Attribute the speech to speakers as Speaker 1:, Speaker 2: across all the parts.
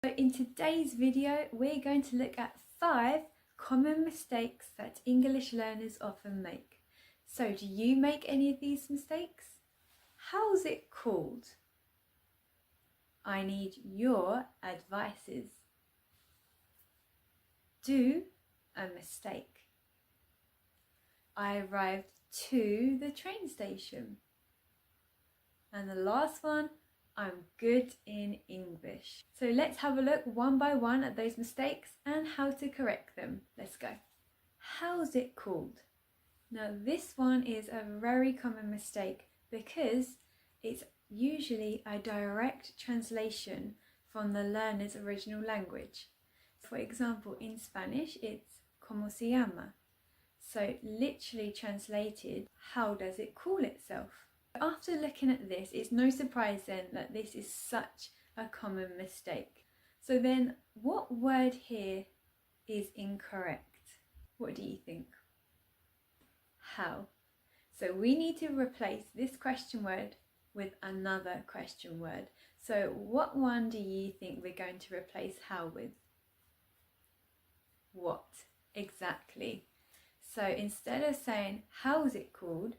Speaker 1: So in today's video, we're going to look at 5 common mistakes that English learners often make. So do you make any of these mistakes? How's it called? I need your advices. Do a mistake. I arrived to the train station. And the last one, I'm good in English. So let's have a look one by one at those mistakes and how to correct them. Let's go. How's it called? Now this one is a very common mistake because it's usually a direct translation from the learner's original language. For example, in Spanish, it's ¿Cómo se llama? So literally translated, how does it call itself? After looking at this, it's no surprise then that this is such a common mistake. So then what word here is incorrect? What do you think? How? So we need to replace this question word with another question word. So what one do you think we're going to replace how with? What? Exactly. So instead of saying how's it called,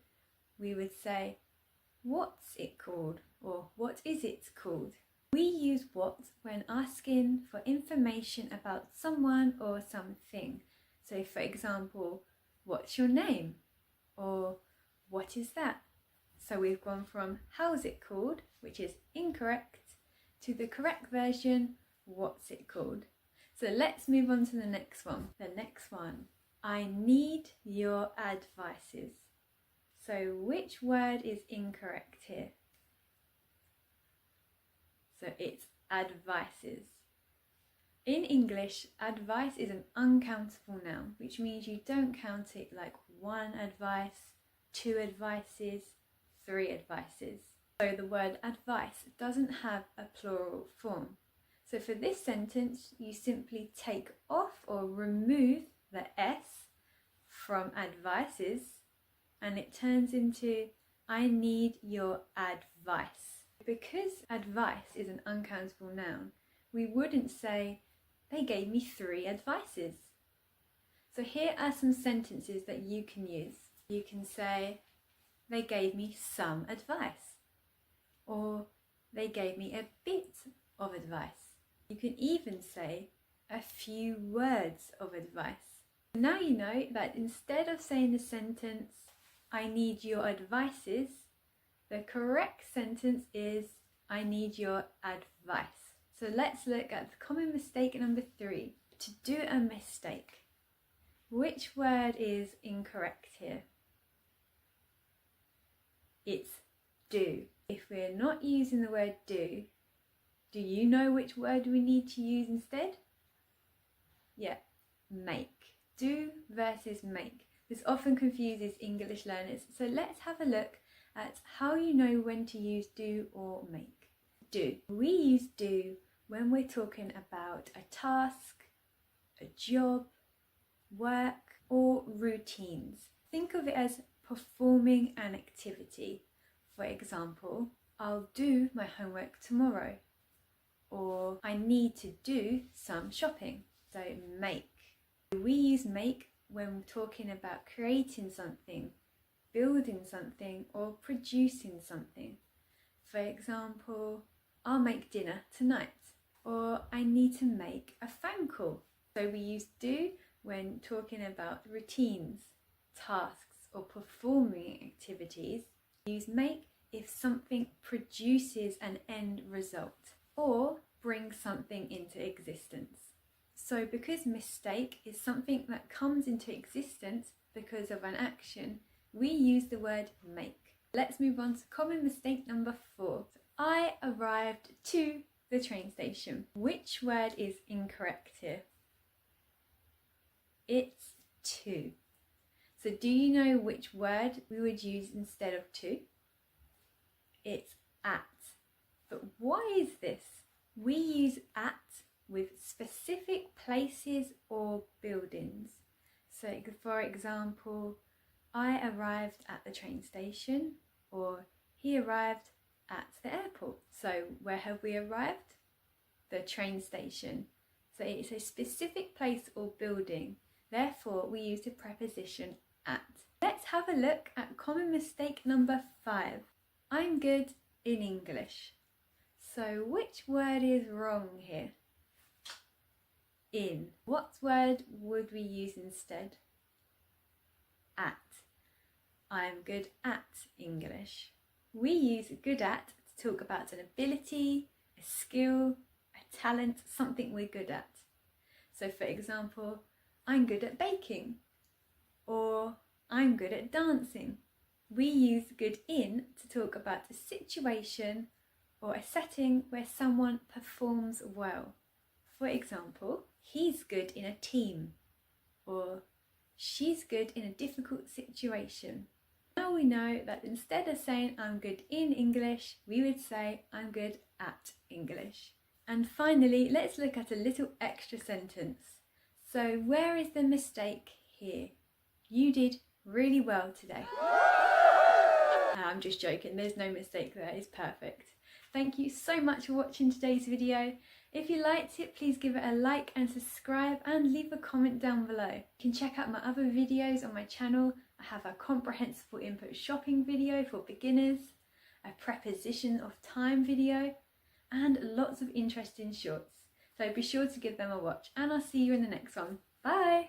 Speaker 1: we would say what's it called, or what is it called? We use what when asking for information about someone or something. So for example, what's your name? Or what is that? So we've gone from how's it called, which is incorrect, to the correct version, what's it called? So let's move on to the next one. The next one, I need your advices. So which word is incorrect here? So it's advices. In English, advice is an uncountable noun, which means you don't count it like 1 advice, 2 advices, 3 advices. So the word advice doesn't have a plural form. So for this sentence, you simply take off or remove the S from advices, and it turns into I need your advice. Because advice is an uncountable noun, we wouldn't say they gave me 3 advices. So here are some sentences that you can use. You can say they gave me some advice, or they gave me a bit of advice. You can even say a few words of advice. Now you know that instead of saying the sentence I need your advices, the correct sentence is I need your advice. So let's look at the common mistake number 3. To do a mistake. Which word is incorrect here? It's do. If we're not using the word do you know which word we need to use instead? Yeah, make. Do versus make. This often confuses English learners, so let's have a look at how you know when to use do or make. Do. We use do when we're talking about a task, a job, work, or routines. Think of it as performing an activity. For example, I'll do my homework tomorrow, or I need to do some shopping. So make. We use make when we're talking about creating something, building something, or producing something. For example, I'll make dinner tonight, or I need to make a phone call. So we use do when talking about routines, tasks, or performing activities. We use make if something produces an end result or brings something into existence. So because mistake is something that comes into existence because of an action, we use the word make. Let's move on to common mistake number 4. I arrived to the train station. Which word is incorrect here? It's to. So do you know which word we would use instead of to? It's at. But why is this? We use at with specific places or buildings. So for example, I arrived at the train station, or he arrived at the airport. So where have we arrived? the train station. So it's a specific place or building. Therefore, we use the preposition at. Let's have a look at common mistake number 5. I'm good in English. So which word is wrong here? In. What word would we use instead? At. I am good at English. We use good at to talk about an ability, a skill, a talent, something we're good at. So for example, I'm good at baking, or I'm good at dancing. We use good in to talk about a situation or a setting where someone performs well. For example, he's good in a team, or she's good in a difficult situation. Now we know that instead of saying I'm good in English, we would say I'm good at English. And finally, let's look at a little extra sentence. So where is the mistake here? You did really well today. I'm just joking, there's no mistake there, it's perfect. Thank you so much for watching today's video. If you liked it, please give it a like and subscribe and leave a comment down below. You can check out my other videos on my channel. I have a comprehensible input shopping video for beginners, a preposition of time video, and lots of interesting shorts. So be sure to give them a watch, and I'll see you in the next one. Bye!